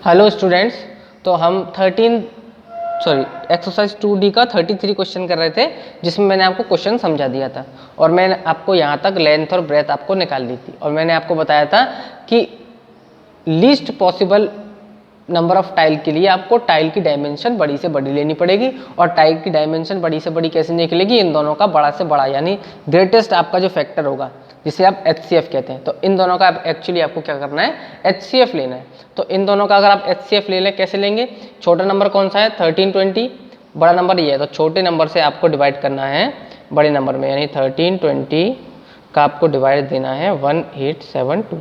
Hello students, तो हम exercise 2D का 33 क्वेश्चन कर रहे थे, जिसमें मैंने आपको क्वेश्चन समझा दिया था और मैंने आपको यहाँ तक लेंथ और ब्रेथ आपको निकाल दी थी। और मैंने आपको बताया था कि least possible number of tile के लिए आपको टाइल की डायमेंशन बड़ी से बड़ी लेनी पड़ेगी, और टाइल की डायमेंशन बड़ी से बड़ी कैसे निकलेगी, इन दोनों का बड़ा से बड़ा यानी ग्रेटेस्ट आपका जो फैक्टर होगा, जिसे आप HCF कहते हैं। तो इन दोनों का एक्चुअली आपको क्या करना है, HCF लेना है। तो इन दोनों का अगर आप HCF ले लें, कैसे लेंगे? छोटा नंबर कौन सा है? 1320। बड़ा नंबर ये है, तो छोटे नंबर से आपको डिवाइड करना है बड़े नंबर में, यानी 1320 का आपको डिवाइड देना है 1872।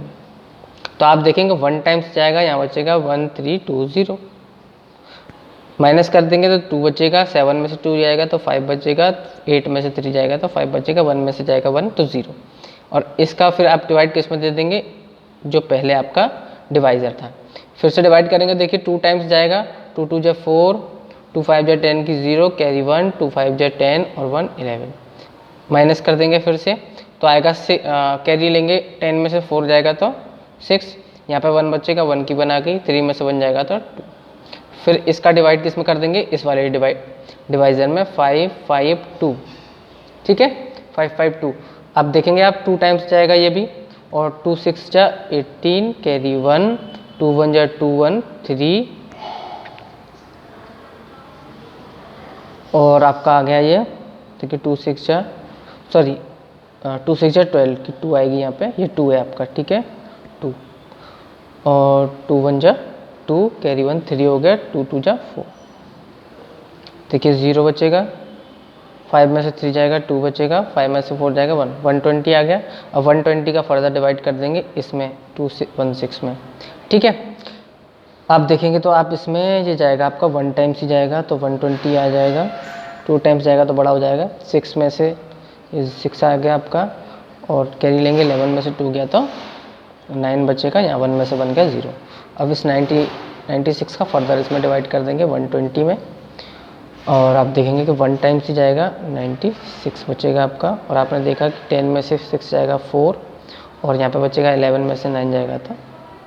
तो आप देखेंगे 1 टाइम्स जाएगा, यहाँ बचेगा 1320, माइनस कर देंगे तो 2 बचेगा, 7 में से 2 जाएगा तो 5 बचेगा, 8 में से 3 जाएगा तो 5 बचेगा, 1 में से जाएगा 1 तो 0। और इसका फिर आप डिवाइड किस में दे देंगे? जो पहले आपका डिवाइजर था। फिर से डिवाइड करेंगे, देखिए 2 टाइम्स जाएगा, 2 2 जा 4, 2 5 जा 10 की 0, कैरी 1, 2 5 जा 10 और 1 11। माइनस कर देंगे फिर से, तो आएगा कैरी लेंगे, 10 में से 4 जाएगा तो 6, यहाँ पे 1 बचेगा, 1 की 1 आ गई, 3 में से 1 जाएगा तो 2। फिर इसका डिवाइड किस में कर देंगे? इस वाले डिवाइजर में 5 5 2, ठीक है, 5 5 2। अब देखेंगे आप 2 टाइम्स जाएगा ये भी, और 2 6 जा 18, कैरी 1, 2 1 जा 2 1 3, और आपका आ गया ये, देखिए 2 6 जा 12 की 2 आएगी यहाँ पे, ये 2 है आपका, ठीक है 2, और 2 1 जा 2, कैरी 1 3 हो गया, 2 2 जा 4, देखिए 0 बचेगा, 5 में से 3 जाएगा, 2 बचेगा, 5 में से 4 जाएगा 1, 120 आ गया। अब 120 का फर्दर डिवाइड कर देंगे इसमें 216 में, ठीक है। आप देखेंगे तो आप इसमें ये जाएगा आपका 1 टाइम्स ही जाएगा, तो 120 आ जाएगा, 2 टाइम्स जाएगा तो बड़ा हो जाएगा, 6 में से 6 आ गया आपका, और कैरी लेंगे, 11 में से 2 गया तो 9 बचेगा, यहाँ 1 में से 1 गया 0। अब इस 96 का फर्दर इसमें डिवाइड कर देंगे 120 में, और आप देखेंगे कि 1 टाइम्स ही जाएगा, 96 बचेगा आपका। और आपने देखा कि 10 में से 6 जाएगा 4, और यहाँ पे बचेगा 11 में से 9 जाएगा था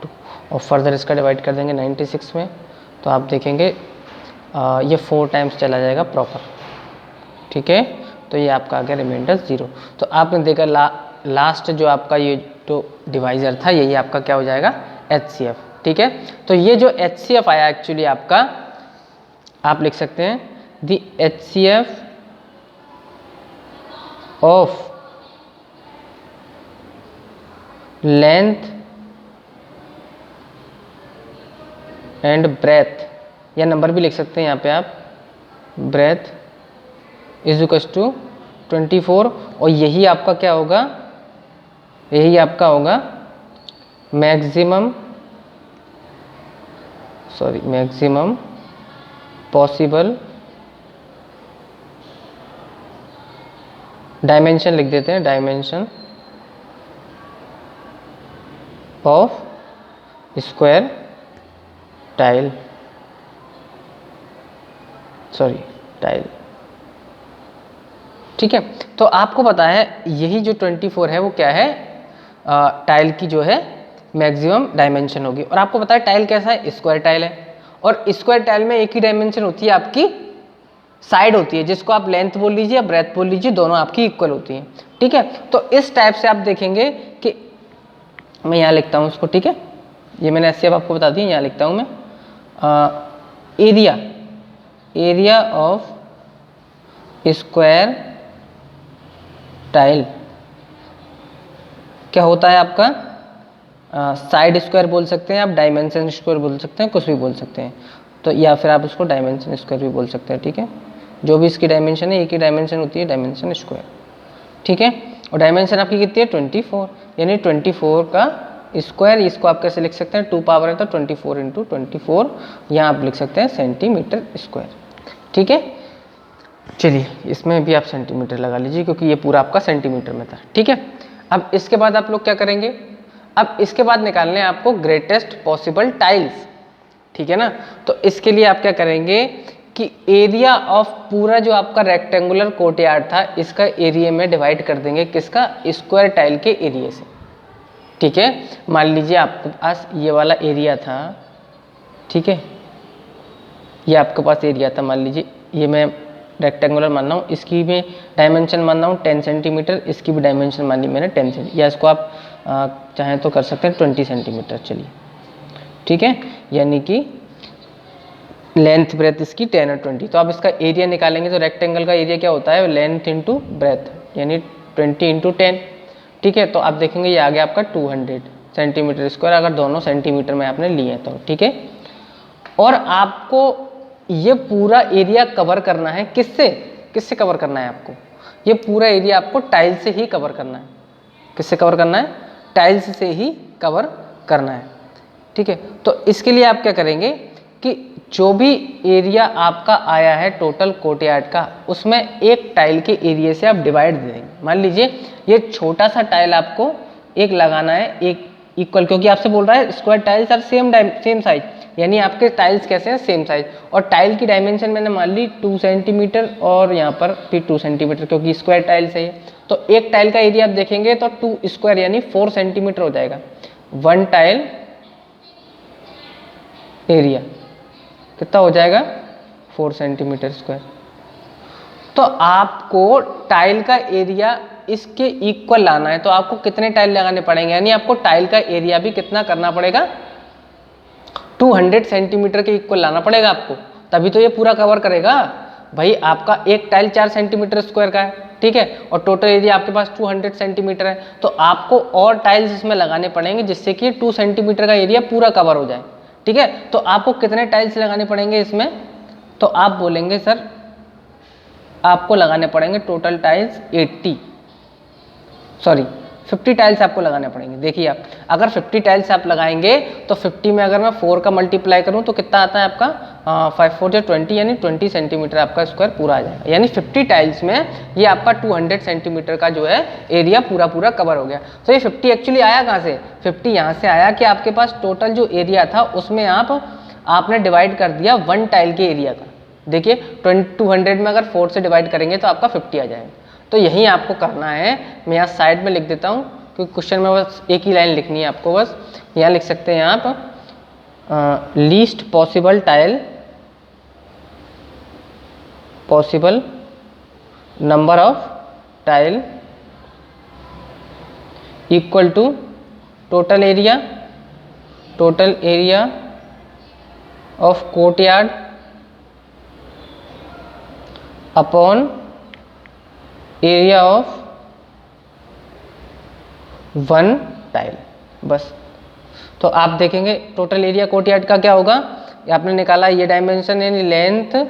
2, और फर्दर इसका डिवाइड कर देंगे 96 में, तो आप देखेंगे ये 4 टाइम्स चला जाएगा प्रॉपर, ठीक है। तो ये आपका आ गया रिमाइंडर 0। तो आपने देखा लास्ट जो आपका ये जो डिवाइजर था, यही आपका क्या हो जाएगा? HCF, ठीक है। तो ये जो HCF आया एक्चुअली आपका, आप लिख सकते हैं the HCF of length and breadth, या नंबर भी लिख सकते हैं यहाँ पे आप, breadth इज इक्वल्स टू 24, और यही आपका क्या होगा? यही आपका होगा मैक्सिमम पॉसिबल डायमेंशन, लिख देते हैं डायमेंशन ऑफ स्क्वायर टाइल, ठीक है। तो आपको पता है यही जो 24 है वो क्या है? टाइल की जो है मैक्सिमम डायमेंशन होगी। और आपको पता है टाइल कैसा है? स्क्वायर टाइल है, और स्क्वायर टाइल में एक ही डायमेंशन होती है, आपकी साइड होती है, जिसको आप लेंथ बोल लीजिए या ब्रेथ बोल लीजिए, दोनों आपकी इक्वल होती हैं, ठीक है। तो इस टाइप से आप देखेंगे कि मैं यहाँ लिखता हूँ उसको, ठीक है, ये मैंने ऐसे अब आपको बता दी, यहाँ लिखता हूँ मैं एरिया ऑफ स्क्वायर टाइल क्या होता है आपका? साइड स्क्वायर बोल सकते हैं आप, डायमेंशन स्क्वायर बोल सकते हैं, कुछ भी बोल सकते हैं, तो या फिर आप उसको डायमेंशन स्क्वायर भी बोल सकते हैं, ठीक है। जो भी इसकी डायमेंशन है, एक ही डायमेंशन होती है, डायमेंशन स्क्वायर, ठीक है। और डायमेंशन आपकी कितनी है? 24, यानी 24 का स्क्वायर, इसको आप कैसे लिख सकते हैं? 2 पावर है तो 24 × 24, यहाँ आप लिख सकते हैं सेंटीमीटर स्क्वायर, ठीक है। चलिए इसमें भी आप सेंटीमीटर लगा लीजिए, क्योंकि ये पूरा आपका सेंटीमीटर में था, ठीक है। अब इसके बाद आप लोग क्या करेंगे? अब इसके बाद निकालने हैं आपको ग्रेटेस्ट पॉसिबल टाइल्स, ठीक है ना। तो इसके लिए आप क्या करेंगे कि एरिया ऑफ पूरा जो आपका रेक्टेंगुलर कोर्टयार्ड था, इसका एरिया में डिवाइड कर देंगे, किसका? स्क्वायर टाइल के एरिया से, ठीक है। मान लीजिए आपके पास ये वाला एरिया था, ठीक है, ये आपके पास एरिया था, मान लीजिए ये मैं रेक्टेंगुलर मान रहा हूँ, इसकी भी डायमेंशन मान रहा हूँ 10 सेंटीमीटर, इसकी भी डायमेंशन मान ली मैंने 10 सेंटीमीटर, या इसको आप चाहें तो कर सकते हैं 20 सेंटीमीटर। चलिए ठीक है, यानी कि लेंथ ब्रेथ इसकी 10 और 20। तो आप इसका एरिया निकालेंगे तो रेक्टेंगल का एरिया क्या होता है, लेंथ इंटू ब्रेथ, यानी 20 इंटू 10। ठीक है, तो आप देखेंगे ये आ गया आपका 200 सेंटीमीटर स्क्वायर, अगर दोनों सेंटीमीटर में आपने लिए तो। ठीक है, और आपको ये पूरा एरिया कवर करना है किससे, किससे कवर करना है आपको, ये पूरा एरिया आपको टाइल से ही कवर करना है। किससे कवर करना है, टाइल्स से ही कवर करना है। ठीक है, तो इसके लिए आप क्या करेंगे कि जो भी एरिया आपका आया है टोटल कोर्टयार्ड का, उसमें एक टाइल के एरिया से आप डिवाइड दे देंगे। मान लीजिए ये छोटा सा टाइल आपको एक लगाना है, एक इक्वल, क्योंकि आपसे बोल रहा है square tiles are same size, यानी आपके टाइल्स कैसे हैं, सेम साइज। और टाइल की डायमेंशन मैंने मान ली 2 सेंटीमीटर और यहाँ पर भी 2 सेंटीमीटर, क्योंकि स्क्वायर टाइल्स है। तो एक टाइल का एरिया आप देखेंगे तो 2 स्क्वायर यानी 4 सेंटीमीटर हो जाएगा। 1 टाइल एरिया कितना हो जाएगा, 4 सेंटीमीटर स्क्वायर। तो आपको टाइल का एरिया इसके इक्वल लाना है, तो आपको कितने टाइल लगाने पड़ेंगे, यानी आपको टाइल का एरिया भी कितना करना पड़ेगा, 200 सेंटीमीटर के इक्वल लाना पड़ेगा आपको, तभी तो ये पूरा कवर करेगा। भाई आपका एक टाइल 4 सेंटीमीटर स्क्वायर का है, ठीक है, और टोटल एरिया आपके पास 200 सेंटीमीटर है, तो आपको और टाइल्स इसमें लगाने पड़ेंगे जिससे कि 2 सेंटीमीटर का एरिया पूरा कवर हो जाए। ठीक है, तो आपको कितने टाइल्स लगाने पड़ेंगे इसमें, तो आप बोलेंगे सर आपको लगाने पड़ेंगे टोटल टाइल्स 50 टाइल्स आपको लगाने पड़ेंगे। देखिए आप अगर 50 टाइल्स आप लगाएंगे तो 50 में अगर मैं 4 का मल्टीप्लाई करूं तो कितना आता है आपका, 5 4 20, यानी 20 सेंटीमीटर आपका स्क्वायर पूरा आ जाएगा। यानी 50 टाइल्स में ये आपका 200 सेंटीमीटर का जो है एरिया पूरा कवर हो गया। तो ये 50 एक्चुअली आया कहाँ से, 50 यहाँ से आया कि आपके पास टोटल जो एरिया था उसमें आपने डिवाइड कर दिया 1 टाइल के एरिया का। देखिए 200 में अगर 4 से डिवाइड करेंगे तो आपका 50 आ जाएगा। तो यही आपको करना है, मैं यहाँ साइड में लिख देता हूँ क्योंकि क्वेश्चन में बस एक ही लाइन लिखनी है आपको, बस यहाँ लिख सकते हैं आप least possible tile possible number of tile equal to total area of courtyard upon area of 1 tile. बस तो आप देखेंगे टोटल एरिया कोर्टयार्ड का क्या होगा, आपने निकाला ये डायमेंशन यानी लेंथ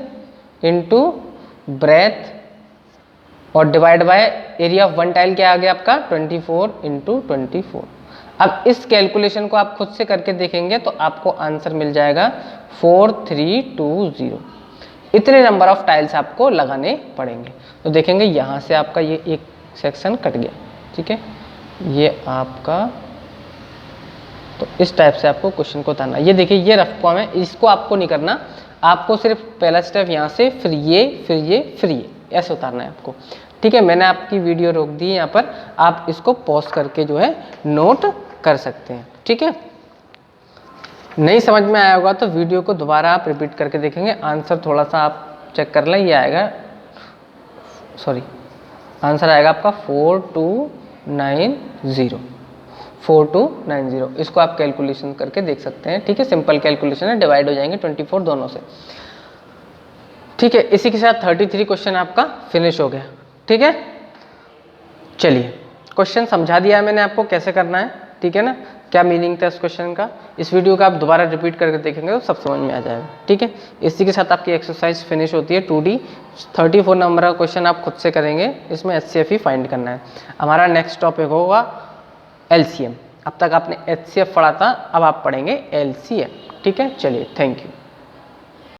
इनटू ब्रेथ और divide by area of 1 tile क्या आ गया आपका 24 इंटू 24। अब इस कैलकुलेशन को आप खुद से करके देखेंगे तो आपको आंसर मिल जाएगा 4320। इतने नंबर ऑफ टाइल्स आपको लगाने पड़ेंगे। तो देखेंगे यहाँ से आपका ये एक सेक्शन कट गया, ठीक है, ये आपका, तो इस टाइप से आपको क्वेश्चन को उतारना। ये देखिए ये रफ फॉर्म है, इसको आपको नहीं करना, आपको सिर्फ पहला स्टेप यहाँ से फिर ये ऐसे उतारना है आपको। ठीक है, मैंने आपकी वीडियो रोक दी है यहाँ पर, आप इसको पॉज करके जो है नोट कर सकते हैं। ठीक है, नहीं समझ में आया होगा तो वीडियो को दोबारा आप रिपीट करके देखेंगे, आंसर थोड़ा सा आप चेक कर लें, ये आएगा, सॉरी आंसर आएगा आपका 4290। इसको आप कैलकुलेशन करके देख सकते हैं। ठीक है, सिंपल कैलकुलेशन है, डिवाइड हो जाएंगे 24 दोनों से। ठीक है, इसी के साथ 33 क्वेश्चन आपका फिनिश हो गया। ठीक है, चलिए क्वेश्चन समझा दिया है मैंने आपको कैसे करना है। ठीक है ना, क्या मीनिंग था इस क्वेश्चन का, इस वीडियो का आप दोबारा रिपीट करके देखेंगे तो सब समझ में आ जाएगा। ठीक है, इसी के साथ आपकी एक्सरसाइज फिनिश होती है। 2D 34 नंबर का क्वेश्चन आप खुद से करेंगे, इसमें HCF ही फाइंड करना है। हमारा नेक्स्ट टॉपिक होगा LCM। अब तक आपने HCF पढ़ा था, अब आप पढ़ेंगे LCM। ठीक है, चलिए थैंक यू।